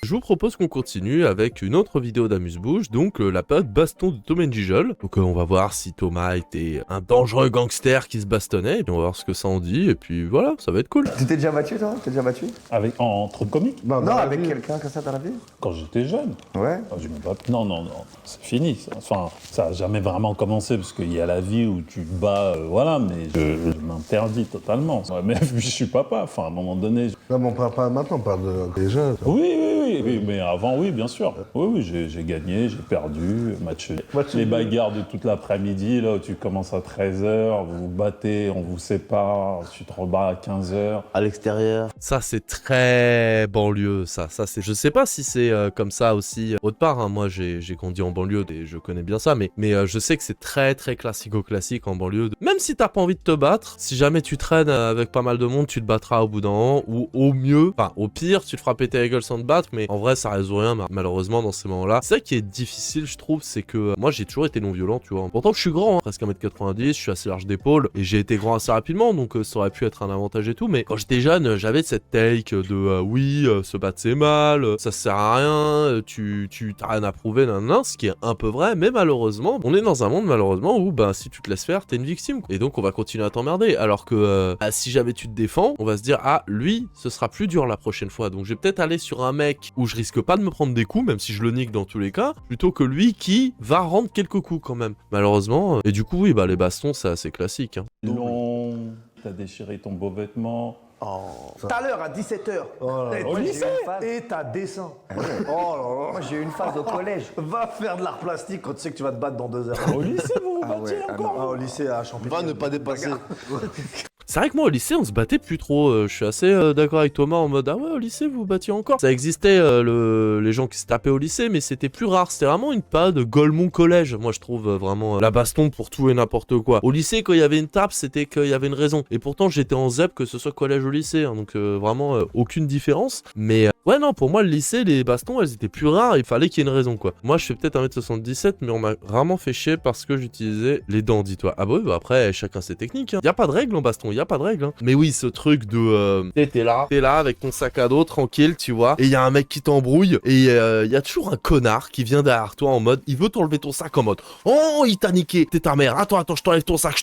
Je vous propose qu'on continue avec une autre vidéo d'amuse-bouche, donc la période baston de Tom and Gijol. Donc on va voir si Thomas était un dangereux gangster qui se bastonnait, et puis on va voir ce que ça en dit, et puis voilà, ça va être cool. Tu t'es déjà battu, toi? T'es déjà battu? Entre comiques? Non, avec quelqu'un comme ça dans la vie? Quand j'étais jeune. Ouais. Je me bats. Non, c'est fini. Ça. Enfin, ça n'a jamais vraiment commencé parce qu'il y a la vie où tu te bats, voilà, mais je m'interdis totalement. Ouais, mais je suis papa, enfin, à un moment donné. Non, mais on parle pas maintenant, on parle des jeunes. Oui, mais avant, oui, bien sûr. Oui, j'ai gagné, j'ai perdu, les bagarres de toute l'après-midi, là, où tu commences à 13h, vous vous battez, on vous sépare, tu te rebats à 15h. À l'extérieur. Ça c'est très banlieue, ça c'est... Je sais pas si c'est comme ça aussi autre part, hein. Moi j'ai grandi en banlieue et je connais bien ça, mais je sais que c'est très classico-classique en banlieue. Même si t'as pas envie de te battre, si jamais tu traînes avec pas mal de monde, tu te battras au bout d'un an, ou au mieux, enfin au pire, tu te feras péter la gueule sans te battre, mais en vrai ça résout rien malheureusement dans ces moments-là. C'est ça qui est difficile je trouve, c'est que moi j'ai toujours été non-violent, tu vois. Pourtant je suis grand, hein, presque 1m90, je suis assez large d'épaule, et j'ai été grand assez rapidement, donc ça aurait pu être un avantage et tout, mais quand j'étais jeune, j'avais cette take de oui, se battre c'est mal, ça sert à rien, tu t'as rien à prouver, nan, ce qui est un peu vrai, mais malheureusement, on est dans un monde malheureusement où ben si tu te laisses faire, t'es une victime, et donc on va continuer à t'emmerder, alors que si jamais tu te défends, on va se dire ah lui, ce sera plus dur la prochaine fois, donc je vais peut-être aller sur un mec où je risque pas de me prendre des coups, même si je le nique dans tous les cas, plutôt que lui qui va rendre quelques coups quand même, malheureusement, et du coup oui, bah les bastons c'est assez classique, hein. Long, t'as déchiré ton beau vêtement. Tout à l'heure, à 17h. Au lycée. Et t'as descend. Oh là là. Moi, j'ai eu une phase au collège. Va faire de l'art plastique quand tu sais que tu vas te battre dans 2 heures. Au lycée, vous vous battiez encore? Au lycée, à Champigny. Va ne pas dépasser. C'est vrai que moi au lycée on se battait plus trop, je suis assez d'accord avec Thomas en mode ah ouais au lycée vous vous battiez encore. Ça existait les gens qui se tapaient au lycée mais c'était plus rare, c'était vraiment une période de Golemont collège, moi je trouve vraiment la baston pour tout et n'importe quoi. Au lycée quand il y avait une tape c'était qu'il y avait une raison, et pourtant j'étais en ZEP que ce soit collège ou lycée, hein, donc vraiment aucune différence, mais ouais non pour moi le lycée les bastons elles étaient plus rares, il fallait qu'il y ait une raison quoi. Moi je fais peut-être 1m77 mais on m'a vraiment fait chier parce que j'utilisais les dents, dis-toi. Ah bah oui bah après chacun ses techniques, hein. Y a pas de règle en baston, y a pas de règle, hein. Mais oui ce truc de t'es là avec ton sac à dos tranquille tu vois, et y a un mec qui t'embrouille et y a toujours un connard qui vient derrière toi en mode il veut t'enlever ton sac en mode oh il t'a niqué, t'es ta mère, attends je t'enlève ton sac,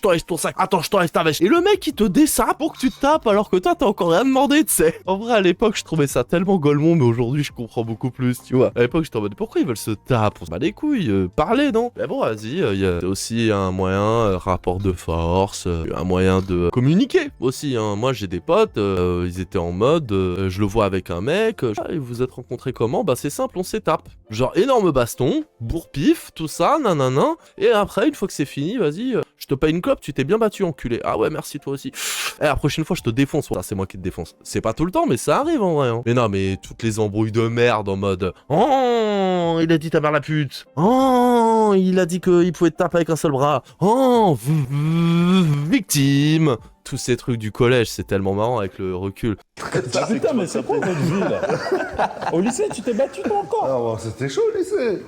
attends je t'enlève ta veste, et le mec il te dessape pour que tu te tapes alors que toi t'as encore rien demandé tu sais. En vrai à l'époque je trouvais ça tellement Golemont, mais aujourd'hui je comprends beaucoup plus tu vois. À l'époque j'étais en mode pourquoi ils veulent se taper, on se bat les couilles, parler non. Mais bon vas-y, y a aussi un moyen rapport de force, un moyen de communiquer aussi, hein. Moi j'ai des potes, ils étaient en mode je le vois avec un mec, et vous êtes rencontrés comment, bah c'est simple, on s'étape, genre énorme baston, bourre-pif, tout ça, nanana, et après une fois que c'est fini, vas-y, je te paye une clope, tu t'es bien battu enculé, ah ouais merci toi aussi, et la prochaine fois je te défonce, ça c'est moi qui te défonce, c'est pas tout le temps mais ça arrive en vrai, hein. Mais non mais toutes les embrouilles de merde en mode oh il a dit ta mère la pute, oh il a dit qu'il pouvait te taper avec un seul bras, oh victime. Tous ces trucs du collège, c'est tellement marrant avec le recul. Ah, putain, mais c'est quoi votre vie, là? Au lycée, tu t'es battu, toi, encore? Ah, bon, c'était chaud au lycée.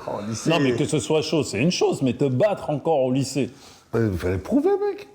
Non, mais que ce soit chaud, c'est une chose, mais te battre encore au lycée... Il fallait prouver, mec.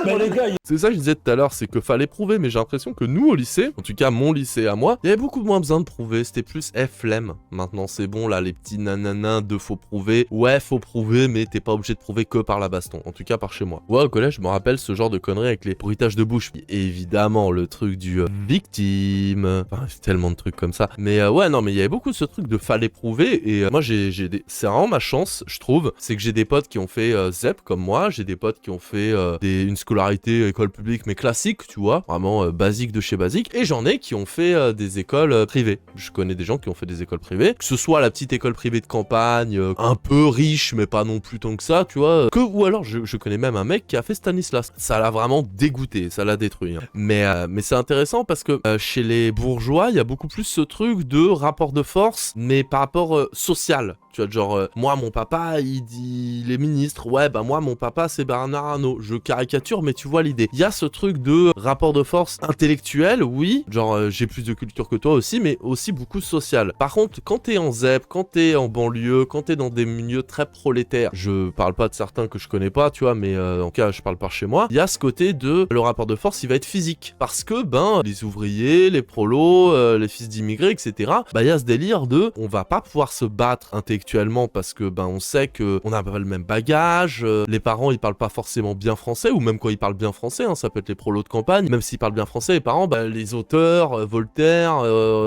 Mais les gars, C'est ça que je disais tout à l'heure, c'est que fallait prouver, mais j'ai l'impression que nous au lycée, en tout cas mon lycée à moi, il y avait beaucoup moins besoin de prouver, c'était plus flemme. Maintenant c'est bon là, les petits nanana de faut prouver, ouais faut prouver, mais t'es pas obligé de prouver que par la baston, en tout cas par chez moi. Ouais au collège je me rappelle ce genre de conneries avec les bruitages de bouche, et évidemment le truc du victime, enfin tellement de trucs comme ça, mais ouais non mais il y avait beaucoup de ce truc de fallait prouver, et moi c'est vraiment ma chance je trouve, c'est que j'ai des potes qui ont fait ZEP comme moi, j'ai des potes qui ont fait une scolarité école publique mais classique tu vois, vraiment basique de chez basique, et j'en ai qui ont fait des écoles privées. Je connais des gens qui ont fait des écoles privées, que ce soit la petite école privée de campagne un peu riche mais pas non plus tant que ça tu vois, ou alors je connais même un mec qui a fait Stanislas, ça l'a vraiment dégoûté, ça l'a détruit, hein. Mais c'est intéressant parce que chez les bourgeois il y a beaucoup plus ce truc de rapport de force mais par rapport social. Tu vois, genre, moi, mon papa, il est ministre. Ouais, bah moi, mon papa, c'est Bernard Arnault. je caricature, mais tu vois l'idée. Il y a ce truc de rapport de force intellectuel, oui, genre j'ai plus de culture que toi aussi, mais aussi beaucoup social. Par contre, quand t'es en ZEP, quand t'es en banlieue, quand t'es dans des milieux très prolétaires, je parle pas de certains que je connais pas, tu vois, mais en tout cas, je parle par chez moi, il y a ce côté de le rapport de force, il va être physique. Parce que, les ouvriers, les prolos, les fils d'immigrés, etc., il y a ce délire de, on va pas pouvoir se battre intellectuellement parce que, on sait que on n'a pas le même bagage, les parents, ils parlent pas forcément bien français, ou même quand ils parlent bien français, hein, ça peut être les prolos de campagne, même s'ils parlent bien français, les parents, les auteurs, Voltaire,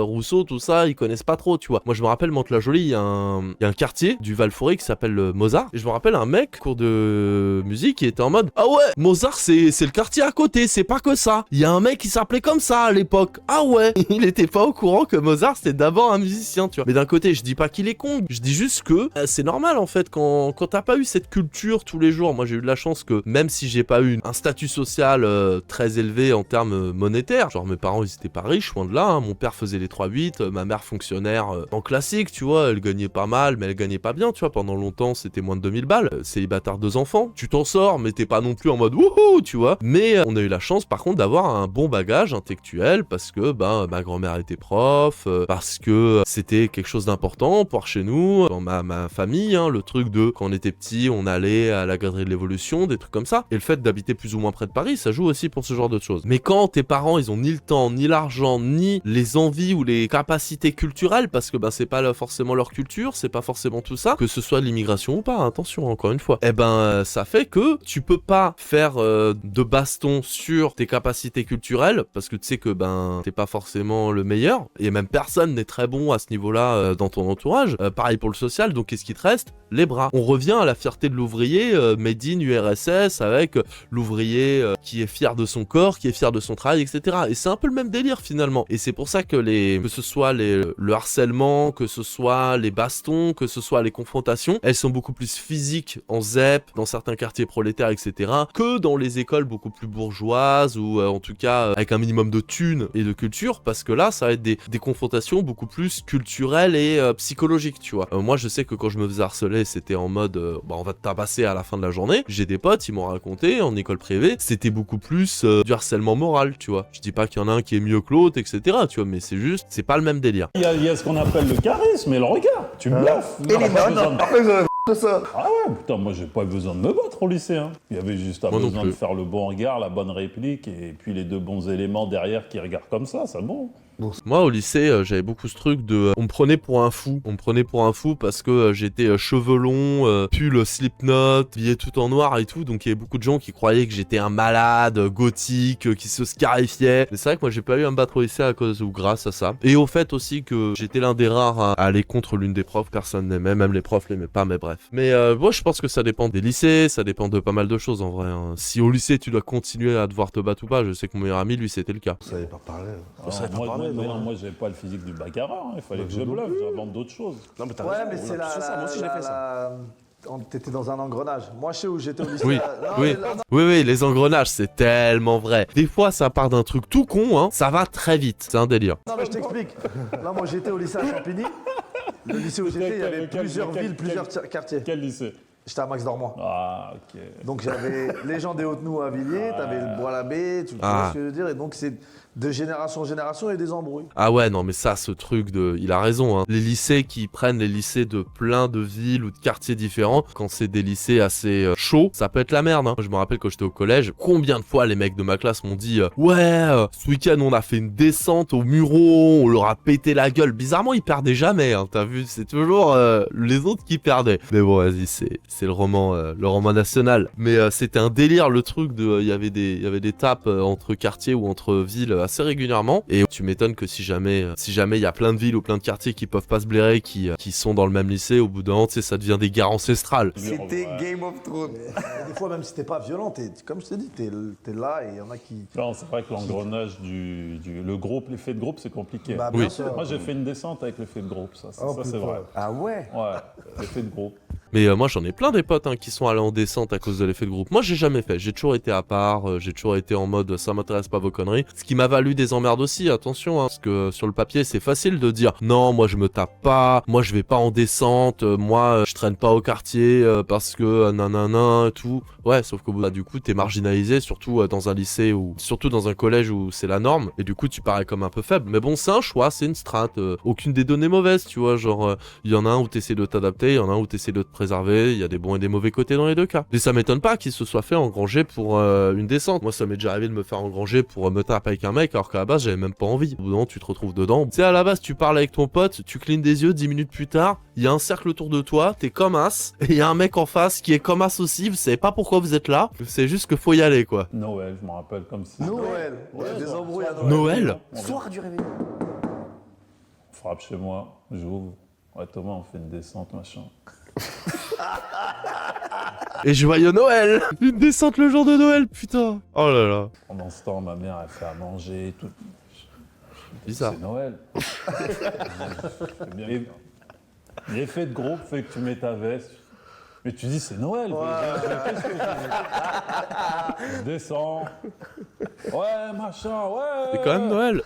Rousseau, tout ça, ils connaissent pas trop, tu vois. Moi, je me rappelle, Mantes-la-Jolie, il y a un quartier du Val-Forêt qui s'appelle Mozart, et je me rappelle un mec, cours de musique, qui était en mode, ah ouais, Mozart, c'est le quartier à côté, c'est pas que ça. Il y a un mec qui s'appelait comme ça à l'époque. Ah ouais, il était pas au courant que Mozart, c'était d'abord un musicien, tu vois. Mais d'un côté, je dis pas qu'il est con, je dis juste que c'est normal, en fait, quand t'as pas eu cette culture tous les jours. Moi, j'ai eu de la chance que, même si j'ai pas eu un statut social très élevé en termes monétaires, genre mes parents, ils étaient pas riches, loin de là, hein. Mon père faisait les 3-8, ma mère fonctionnaire en classique, tu vois, elle gagnait pas mal, mais elle gagnait pas bien, tu vois, pendant longtemps, c'était moins de 2000 balles, célibataire 2 enfants, tu t'en sors, mais t'es pas non plus en mode wouhou, tu vois. Mais on a eu la chance, par contre, d'avoir un bon bagage intellectuel, parce que, ma grand-mère était prof, parce que c'était quelque chose d'important pour chez nous, dans ma famille, hein, le truc de, quand on était petit, on allait à la galerie de l'Évolution, des trucs comme ça, et le fait d'habiter plus ou moins près de Paris, ça joue aussi pour ce genre de choses. Mais quand tes parents, ils ont ni le temps, ni l'argent, ni les envies ou les capacités culturelles, parce que c'est pas forcément leur culture, c'est pas forcément tout ça, que ce soit l'immigration ou pas, hein, attention, encore une fois, ça fait que tu peux pas faire de baston sur tes capacités culturelles, parce que tu sais que t'es pas forcément le meilleur, et même personne n'est très bon à ce niveau-là dans ton entourage. Pareil pour le social, donc qu'est-ce qui te reste? Les bras. On revient à la fierté de l'ouvrier made in URSS, avec l'ouvrier qui est fier de son corps, qui est fier de son travail, etc. Et c'est un peu le même délire finalement. Et c'est pour ça que que ce soit le harcèlement, que ce soit les bastons, que ce soit les confrontations, elles sont beaucoup plus physiques en ZEP, dans certains quartiers prolétaires, etc., que dans les écoles beaucoup plus bourgeoises, ou en tout cas avec un minimum de thunes et de culture, parce que là, ça va être des confrontations beaucoup plus culturelles et psychologiques, tu vois. Moi, je sais que quand je me faisais harceler, c'était en mode, on va te tabasser à la fin de la journée. J'ai des potes, ils m'ont raconté, en école privée, c'était beaucoup plus du harcèlement moral, tu vois. Je dis pas qu'il y en a un qui est mieux que l'autre, etc., tu vois, mais c'est juste, c'est pas le même délire. Il y a ce qu'on appelle le charisme et le regard. Tu me bluffes. Et les nonnes. C'est ça. Ah ouais, putain, moi j'ai pas besoin de me battre au lycée. Hein. Il y avait juste besoin de faire le bon regard, la bonne réplique, et puis les 2 bons éléments derrière qui regardent comme ça, c'est bon. Moi, au lycée, j'avais beaucoup ce truc de... on me prenait pour un fou. On me prenait pour un fou parce que j'étais cheveux longs, pull Slipknot, habillé tout en noir et tout. Donc, il y avait beaucoup de gens qui croyaient que j'étais un malade, gothique, qui se scarifiait. Mais c'est vrai que moi, j'ai pas eu à me battre au lycée à cause ou grâce à ça. Et au fait aussi que j'étais l'un des rares à aller contre l'une des profs. Personne n'aimait, même les profs l'aimaient pas, mais bref. Mais moi, je pense que ça dépend des lycées, ça dépend de pas mal de choses en vrai. Hein. Si au lycée, tu dois continuer à devoir te battre ou pas, je sais que mon meilleur ami, lui, c'était le cas. Vous savez pas parler. Moi, j'avais pas le physique du baccarat, hein. Il fallait que je bluffe, j'invente d'autres choses. Non, mais c'est ça, moi aussi j'ai fait ça. T'étais dans un engrenage. Moi, je sais où j'étais au lycée. Oui, oui, les engrenages, c'est tellement vrai. Des fois, ça part d'un truc tout con, hein, ça va très vite. C'est un délire. Non, mais je t'explique. Là, moi, j'étais au lycée à Champigny. Le lycée où j'étais, il y avait plusieurs villes, plusieurs quartiers. Quel lycée? J'étais à Max Dormois. Ah, ok. Donc, j'avais les gens des Hautes-Noues à Villiers, t'avais le Bois-l'Abbé, tu vois ce que je veux dire. Et donc, c'est de génération en génération et des embrouilles. Ah ouais, non, mais ça, ce truc de... Il a raison, hein. Les lycées qui prennent les lycées de plein de villes ou de quartiers différents, quand c'est des lycées assez chauds, ça peut être la merde, hein. Je me rappelle quand j'étais au collège, combien de fois les mecs de ma classe m'ont dit ce week-end, on a fait une descente au Mureau, on leur a pété la gueule. Bizarrement, ils perdaient jamais, hein, t'as vu, c'est toujours les autres qui perdaient. Mais bon, vas-y, c'est le roman national. Mais c'était un délire, le truc de... Il y avait des tapes entre quartiers ou entre villes assez régulièrement, et tu m'étonnes que si jamais il y a plein de villes ou plein de quartiers qui peuvent pas se blairer, qui sont dans le même lycée, au bout d'un moment, tu sais, ça devient des guerres ancestrales. C'était Game of Thrones. Des fois, même si t'es pas violent, comme je t'ai dit, t'es là et il y en a qui... Non, c'est vrai que l'engrenage le groupe, l'effet de groupe, c'est compliqué. Bah, bien sûr. Moi, j'ai fait une descente avec l'effet de groupe, ça c'est vrai. Ah ouais? Ouais, l'effet de groupe. Mais moi j'en ai plein des potes hein, qui sont allés en descente à cause de l'effet de groupe. Moi j'ai jamais fait, j'ai toujours été à part, j'ai toujours été en mode ça m'intéresse pas vos conneries. Ce qui m'a valu des emmerdes aussi, attention, hein, parce que sur le papier c'est facile de dire non moi je me tape pas, moi je vais pas en descente, moi je traîne pas au quartier parce que nanana et tout. Ouais, sauf que bah, du coup t'es marginalisé, surtout dans un lycée ou surtout dans un collège où c'est la norme, et du coup tu parais comme un peu faible. Mais bon c'est un choix, c'est une strat, aucune des données mauvaises, tu vois, genre il y en a un où t'essaies de t'adapter, il y en a un où t'essaies de te préserver, il y a des bons et des mauvais côtés dans les deux cas. Et ça m'étonne pas qu'il se soit fait engranger pour une descente. Moi ça m'est déjà arrivé de me faire engranger pour me taper avec un mec alors qu'à la base j'avais même pas envie. Au bout d'un moment tu te retrouves dedans. Tu sais à la base tu parles avec ton pote, tu clignes des yeux, 10 minutes plus tard, il y a un cercle autour de toi, t'es comme as, et il y a un mec en face qui est comme as aussi, vous savez pas pourquoi vous êtes là, c'est juste qu'il faut y aller quoi. Noël, je me rappelle comme si. Noël. Il y a des embrouilles à Noël. Noël? Soir du réveillon. On frappe chez moi, j'ouvre. Ouais, Thomas, on fait une descente, machin. Et joyeux Noël! Une descente le jour de Noël, putain! Oh là là. Pendant ce temps, ma mère, elle fait à manger et tout. Bizarre. C'est Noël. L'effet de groupe fait que tu mets ta veste. Mais tu dis, c'est Noël. Qu'est-ce que je descends. Ouais, machin, ouais. C'est quand même Noël.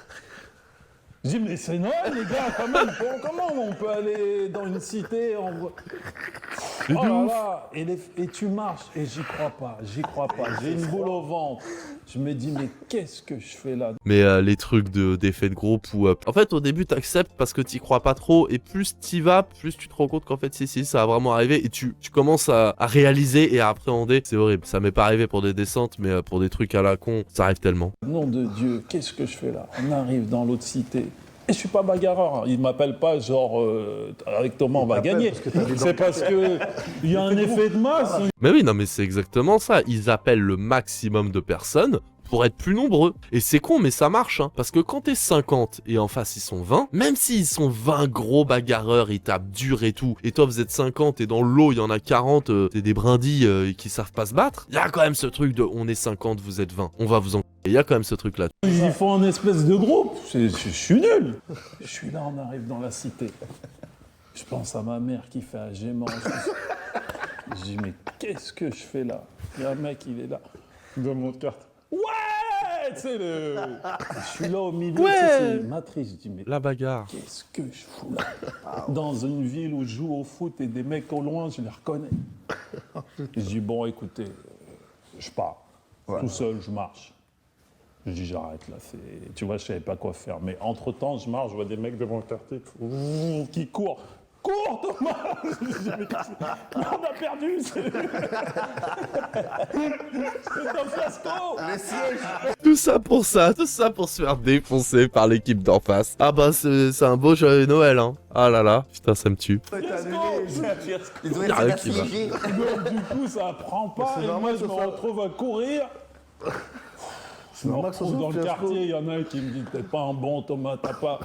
Je dis, mais c'est Noël, les gars, quand même. Comment on peut aller dans une cité Oh là là, et tu marches, et j'y crois pas. J'ai une boule au ventre. Je me dis, mais qu'est-ce que je fais là? Mais les trucs d'effet de groupe où... en fait, au début, t'acceptes parce que t'y crois pas trop, et plus t'y vas, plus tu te rends compte qu'en fait, si, ça va vraiment arriver, et tu commences à réaliser et à appréhender. C'est horrible. Ça m'est pas arrivé pour des descentes, mais pour des trucs à la con, ça arrive tellement. Nom de Dieu, qu'est-ce que je fais là? On arrive dans l'autre cité. Et je suis pas bagarreur. Il m'appelle pas genre avec Thomas on va gagner. C'est parce que il y a un effet de masse. Mais oui, non, mais c'est exactement ça. Ils appellent le maximum de personnes pour être plus nombreux. Et c'est con, mais ça marche, hein. Parce que quand t'es 50 et en face ils sont 20, même s'ils sont 20 gros bagarreurs, ils tapent dur et tout, et toi vous êtes 50 et dans l'eau il y en a 40, c'est des brindilles qui savent pas se battre, il y a quand même ce truc de on est 50, vous êtes 20, on va vous en... Il y a quand même ce truc là. Ils font un espèce de groupe. Je suis nul. Je suis là, on arrive dans la cité. Je pense à ma mère qui fait un gaiement. Je dis, mais qu'est-ce que je fais là? Il y a un mec, il est là. Il me montre carte. Ouais, tu sais, je suis là au milieu, Ouais. c'est une matrice. Je dis, mais La bagarre. qu'est-ce que je fous là? Dans une ville où je joue au foot et des mecs au loin, je les reconnais. Je dis, bon, écoutez, je pars. Tout seul, je marche. Je dis, j'arrête là. Tu vois, je savais pas quoi faire. Mais entre-temps, je marche, je vois des mecs devant le quartier qui courent. Cours, Thomas! Je dis, mais on a perdu! C'est un fiasco! Le siège. Tout ça pour se faire défoncer par l'équipe d'en face. Ah bah c'est un beau joyeux Noël, hein. Ah là là, putain ça me tue. Ils doivent Y a être rien qui va. assiégés. Donc, du coup, ça prend pas. C'est Et moi, normal, je me ça. retrouve à courir. Je me normal que ça retrouve soit dans le un fiasco. quartier, il y en a un qui me dit, t'es pas un bon Thomas, t'as pas...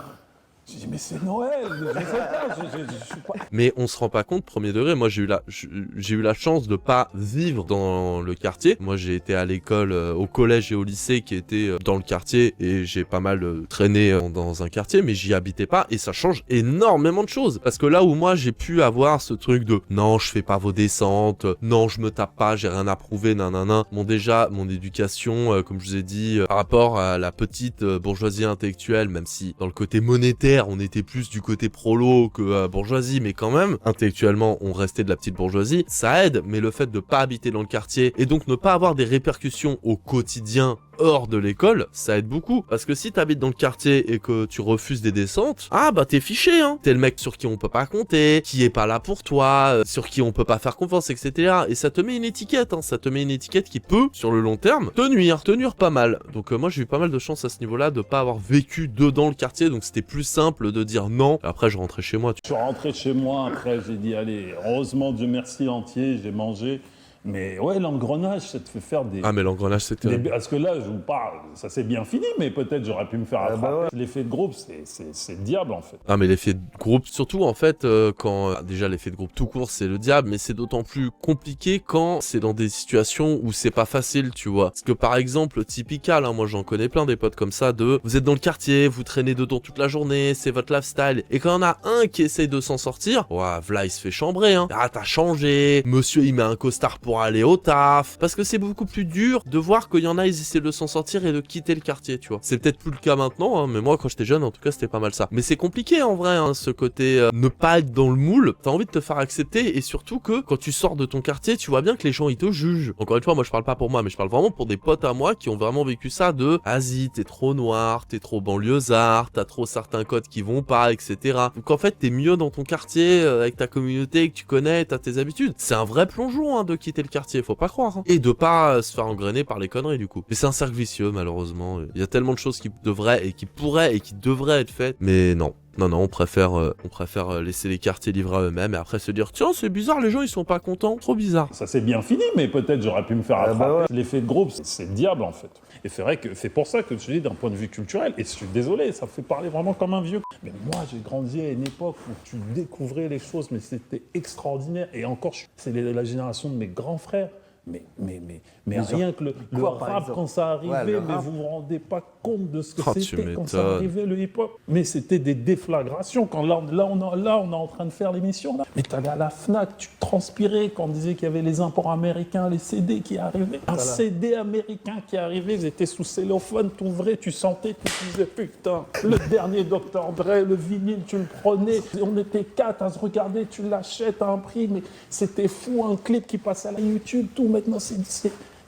Je dis, mais c'est Noël, je sais pas, je suis pas... Mais on se rend pas compte, premier degré, moi j'ai eu la chance de pas vivre dans le quartier. Moi j'ai été à l'école, au collège et au lycée qui étaient dans le quartier, et j'ai pas mal traîné dans un quartier, mais j'y habitais pas, et ça change énormément de choses. Parce que là où moi j'ai pu avoir ce truc de non je fais pas vos descentes, non je me tape pas, j'ai rien à prouver, nanana. Bon déjà, mon éducation, comme je vous ai dit, par rapport à la petite bourgeoisie intellectuelle, même si dans le côté monétaire, on était plus du côté prolo que bourgeoisie, mais quand même, intellectuellement, on restait de la petite bourgeoisie, ça aide, mais le fait de pas habiter dans le quartier, et donc ne pas avoir des répercussions au quotidien hors de l'école, ça aide beaucoup. Parce que si t'habites dans le quartier et que tu refuses des descentes, ah bah t'es fiché, hein. T'es le mec sur qui on peut pas compter, qui est pas là pour toi, sur qui on peut pas faire confiance, etc. Et ça te met une étiquette, hein. Ça te met une étiquette qui peut, sur le long terme, te nuire pas mal. Donc moi j'ai eu pas mal de chance à ce niveau-là de pas avoir vécu dedans le quartier, donc c'était plus simple de dire non. Après je rentrais chez moi. Je suis rentré chez moi, après j'ai dit, allez, heureusement, Dieu merci entier, j'ai mangé. Mais ouais, l'engrenage, ça te fait faire des... Ah mais l'engrenage c'est terrible. Parce que là, je vous parle, ça s'est bien fini, mais peut-être j'aurais pu me faire attraper. L'effet de groupe, c'est le diable en fait. Ah mais l'effet de groupe, surtout en fait, quand déjà l'effet de groupe tout court c'est le diable, mais c'est d'autant plus compliqué quand c'est dans des situations où c'est pas facile, tu vois. Parce que par exemple, typical, hein, moi j'en connais plein des potes comme ça, vous êtes dans le quartier, vous traînez dedans toute la journée, c'est votre lifestyle, et quand il y en a un qui essaye de s'en sortir, ouah, v'là il se fait chambrer, hein. Ah t'as changé, monsieur il met un costard pour aller au taf, parce que c'est beaucoup plus dur de voir qu'il y en a, ils essaient de s'en sortir et de quitter le quartier, tu vois. C'est peut-être plus le cas maintenant, hein, mais moi quand j'étais jeune, en tout cas, c'était pas mal ça. Mais c'est compliqué en vrai, hein, ce côté ne pas être dans le moule. T'as envie de te faire accepter et surtout que quand tu sors de ton quartier, tu vois bien que les gens ils te jugent. Encore une fois, moi je parle pas pour moi, mais je parle vraiment pour des potes à moi qui ont vraiment vécu ça de vas-y, t'es trop noir, t'es trop banlieusard, t'as trop certains codes qui vont pas, etc. Donc en fait, t'es mieux dans ton quartier avec ta communauté que tu connais, t'as tes habitudes. C'est un vrai plongeon hein, de quitter le quartier, faut pas croire. Hein. Et de pas se faire engrainer par les conneries du coup. Mais c'est un cercle vicieux malheureusement. Il y a tellement de choses qui devraient et qui pourraient et qui devraient être faites, mais non. Non, on préfère laisser les quartiers livrés à eux-mêmes et après se dire tiens, c'est bizarre, les gens ils sont pas contents, trop bizarre. Ça s'est bien fini, mais peut-être j'aurais pu me faire attraper. L'effet de groupe, c'est le diable en fait. Et c'est vrai que c'est pour ça que je te dis d'un point de vue culturel, et je suis désolé, ça fait parler vraiment comme un vieux. Mais moi, j'ai grandi à une époque où tu découvrais les choses, mais c'était extraordinaire. Et encore, c'est la génération de mes grands frères. Mais rien que le rap, quand ça arrivait, mais vous vous rendez pas compte de ce que c'était quand ça arrivait, le hip-hop. Mais c'était des déflagrations. Quand là, on est en train de faire l'émission. Là. Mais t'allais à la FNAC, tu transpirais quand on disait qu'il y avait les imports américains, les CD qui arrivaient. Un CD américain qui arrivait, ils étaient sous cellophane, t'ouvrais, tu sentais, tu disais putain, le dernier Dr. Dre, le vinyle, tu le prenais. On était 4 à se regarder, tu l'achètes à un prix, mais c'était fou, un clip qui passait à la YouTube, tout. Maintenant,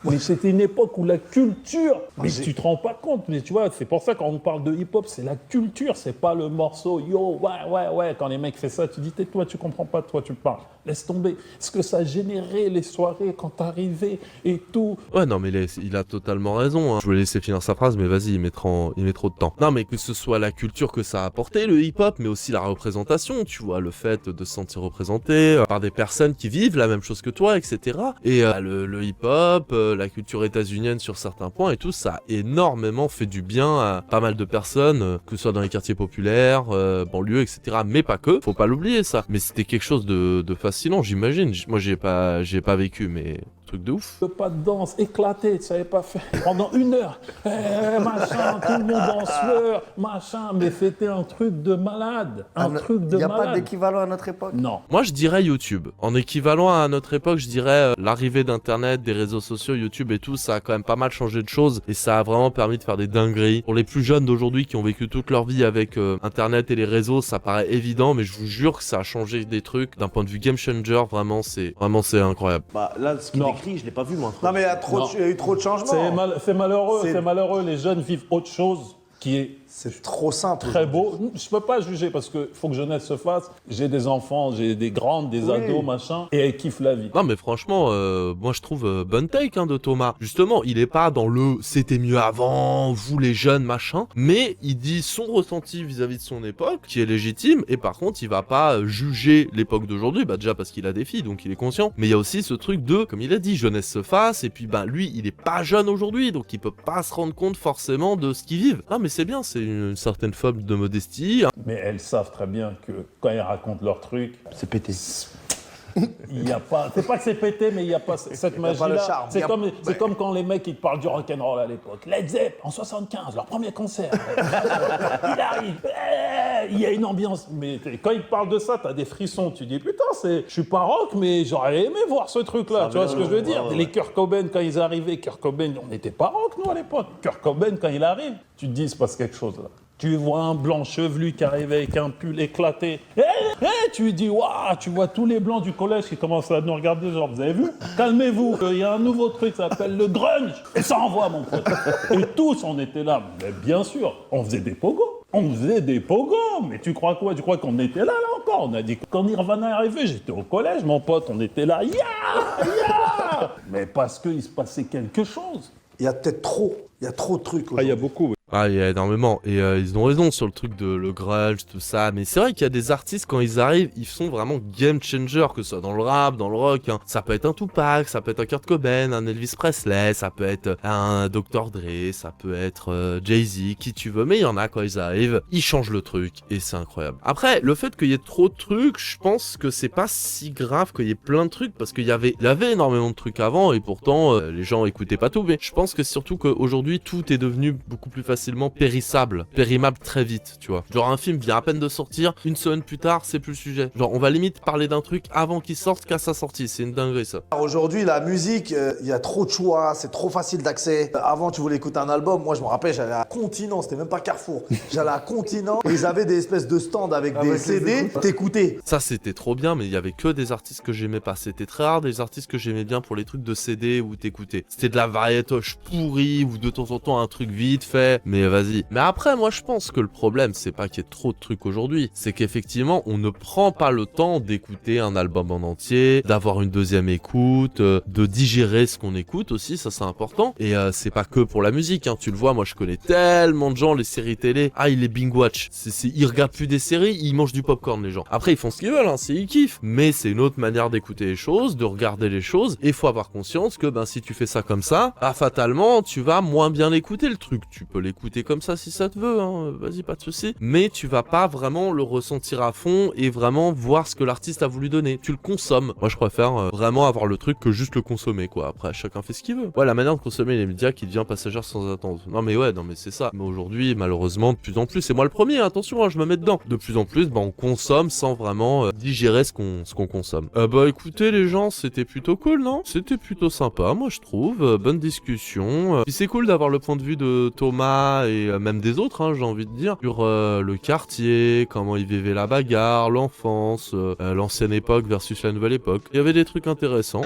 mais c'était une époque où la culture, mais tu te rends pas compte, mais tu vois, c'est pour ça quand on parle de hip-hop, c'est la culture, c'est pas le morceau, yo, ouais, quand les mecs font ça, tu dis, tais-toi, tu comprends pas, toi tu parles, laisse tomber. Ce que ça générait les soirées quand t'arrivais et tout. Ouais, non, mais il a totalement raison, hein. Je voulais laisser finir sa phrase, mais vas-y, il met trop de temps. Non, mais que ce soit la culture que ça a apporté, le hip-hop, mais aussi la représentation, tu vois, le fait de se sentir représenté par des personnes qui vivent la même chose que toi, etc. Et le hip-hop, la culture états-unienne sur certains points et tout, ça a énormément fait du bien à pas mal de personnes, que ce soit dans les quartiers populaires, banlieues, etc. Mais pas que, faut pas l'oublier ça. Mais c'était quelque chose de fascinant, j'imagine. Moi, j'ai pas vécu, mais truc de ouf. Pas de danse, éclaté, tu savais pas faire. Pendant 1 heure, machin, tout le monde en sueur, machin, mais c'était un truc de malade. Il n'y a pas d'équivalent à notre époque? Non. Moi, je dirais YouTube. En équivalent à notre époque, je dirais l'arrivée d'Internet, des réseaux sociaux, YouTube et tout, ça a quand même pas mal changé de choses et ça a vraiment permis de faire des dingueries. Pour les plus jeunes d'aujourd'hui qui ont vécu toute leur vie avec Internet et les réseaux, ça paraît évident, mais je vous jure que ça a changé des trucs. D'un point de vue game changer, vraiment, c'est incroyable. Bah là, ce qu'il décrit, je l'ai pas vu moi. Non mais il y a eu trop de changements. C'est malheureux, les jeunes vivent autre chose qui est C'est trop simple. Très beau. Je peux pas juger parce qu'il faut que jeunesse se fasse. J'ai des enfants, j'ai des grandes, des ados, machin, et elles kiffent la vie. Non mais franchement, moi je trouve bonne take de Thomas. Justement, il est pas dans le c'était mieux avant, vous les jeunes, machin, mais il dit son ressenti vis-à-vis de son époque, qui est légitime, et par contre, il va pas juger l'époque d'aujourd'hui, bah déjà parce qu'il a des filles, donc il est conscient, mais il y a aussi ce truc de, comme il a dit, jeunesse se fasse, et puis bah lui, il est pas jeune aujourd'hui, donc il peut pas se rendre compte forcément de ce qu'ils vivent. Non mais c'est bien, c'est une certaine forme de modestie. Mais elles savent très bien que quand elles racontent leur truc, c'est pété. Il y a pas, c'est pas que c'est pété, mais il y a pas cette magie-là. C'est comme quand les mecs ils te parlent du rock'n'roll à l'époque. Led Zepp en 75, leur premier concert. Il arrive, il y a une ambiance. Mais quand ils te parlent de ça, t'as des frissons. Tu dis putain, je suis pas rock, mais j'aurais aimé voir ce truc-là. Tu vois ce que je veux dire? Les Kurt Cobain quand ils arrivaient, Kurt Cobain, on n'était pas rock nous à l'époque. Kurt Cobain quand il arrive, tu te dis il se passe quelque chose là. Tu vois un blanc chevelu qui arrive avec un pull éclaté. Tu lui dis, waouh, tu vois tous les blancs du collège qui commencent à nous regarder, genre, vous avez vu? Calmez-vous, il y a un nouveau truc, ça s'appelle le grunge. Et ça envoie, mon pote. Et tous, on était là. Mais bien sûr, on faisait des pogos. Mais tu crois quoi? Tu crois qu'on était là encore? On a dit, quand Nirvana est arrivé, j'étais au collège, mon pote, on était là, yeah. Mais parce qu'il se passait quelque chose. Il y a peut-être trop de trucs. Il y a beaucoup, oui. Ah, il y a énormément. Et ils ont raison sur le truc de le grunge, tout ça. Mais c'est vrai qu'il y a des artistes, quand ils arrivent, ils sont vraiment game changer, que ce soit dans le rap, dans le rock. Hein. Ça peut être un Tupac, ça peut être un Kurt Cobain, un Elvis Presley, ça peut être un Dr. Dre, ça peut être Jay-Z, qui tu veux. Mais il y en a, quand ils arrivent, ils changent le truc. Et c'est incroyable. Après, le fait qu'il y ait trop de trucs, je pense que c'est pas si grave qu'il y ait plein de trucs, parce qu'il y avait énormément de trucs avant, et pourtant, les gens écoutaient pas tout. Mais je pense que surtout qu'aujourd'hui, tout est devenu beaucoup plus facilement périmable très vite, tu vois. Genre un film vient à peine de sortir, une semaine plus tard, c'est plus le sujet. Genre on va limite parler d'un truc avant qu'il sorte qu'à sa sortie, c'est une dinguerie ça. Aujourd'hui, la musique, il y a trop de choix, c'est trop facile d'accès. Avant, tu voulais écouter un album, moi je me rappelle, j'allais à Continent, c'était même pas Carrefour. J'allais à Continent, et ils avaient des espèces de stands avec des CD, t'écoutais. Ça c'était trop bien, mais il y avait que des artistes que j'aimais pas. C'était très rare des artistes que j'aimais bien pour les trucs de CD où t'écoutais. C'était de la variétoche pourrie ou de temps en temps un truc vite fait, mais vas-y. Mais après, moi je pense que le problème c'est pas qu'il y ait trop de trucs aujourd'hui, c'est qu'effectivement on ne prend pas le temps d'écouter un album en entier, d'avoir une deuxième écoute, de digérer ce qu'on écoute aussi, ça c'est important. Et c'est pas que pour la musique, hein. Tu le vois, moi je connais tellement de gens, les séries télé, ils les binge watch, ils regardent plus des séries, ils mangent du popcorn les gens. Après ils font ce qu'ils veulent, hein, ils kiffent, mais c'est une autre manière d'écouter les choses, de regarder les choses, et faut avoir conscience que si tu fais ça comme ça, fatalement tu vas moins bien écouter le truc. Tu peux l'écouter comme ça si ça te veut, hein, vas-y, pas de souci, mais tu vas pas vraiment le ressentir à fond et vraiment voir ce que l'artiste a voulu donner. Tu le consommes. Moi je préfère vraiment avoir le truc que juste le consommer, quoi. Après chacun fait ce qu'il veut. Ouais, la manière de consommer les médias qui devient passagère sans attendre. Non mais c'est ça. Mais aujourd'hui malheureusement de plus en plus, c'est moi le premier, attention, hein, je me mets dedans. De plus en plus on consomme sans vraiment digérer ce qu'on consomme. Écoutez les gens, c'était plutôt cool, non? C'était plutôt sympa, moi je trouve. Bonne discussion. Puis c'est cool d'avoir le point de vue de Thomas et même des autres, hein, j'ai envie de dire, sur le quartier, comment ils vivaient la bagarre, l'enfance, l'ancienne époque versus la nouvelle époque. Il y avait des trucs intéressants.